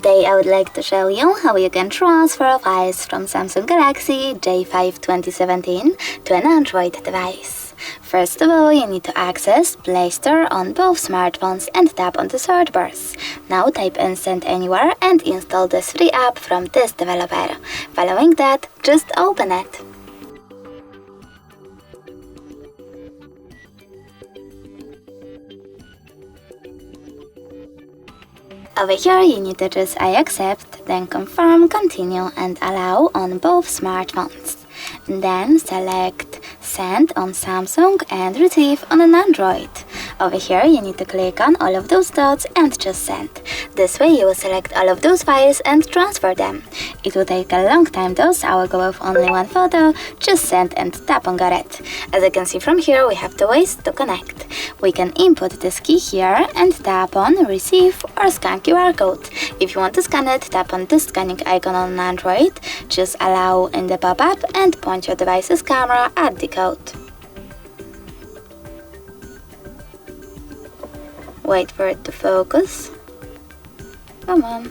Today I would like to show you how you can transfer files from Samsung Galaxy J5 2017 to an Android device. First of all, you need to access Play Store on both smartphones and tap on the search bars. Now type in Send Anywhere and install this free app from this developer. Following that, just open it. Over here, you need to choose I accept, then confirm, continue and allow on both smartphones. Then select Send on Samsung and Receive on an Android. Over here, you need to click on all of those dots and just send. This way you will select all of those files and transfer them. It will take a long time though, so I will go with only one photo, just send and tap on got it. As you can see from here, we have two ways to connect. We can input this key here and tap on receive or scan QR code. If you want to scan it, tap on this scanning icon on Android, just allow in the pop-up and point your device's camera at the code. Wait for it to focus. Come on.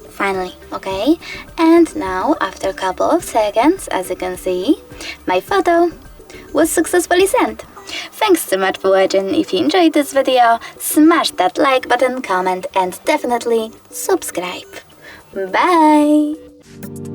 Finally, okay? And now, after a couple of seconds, as you can see, my photo was successfully sent. Thanks so much for watching. If you enjoyed this video, smash that like button, comment and definitely subscribe. Bye!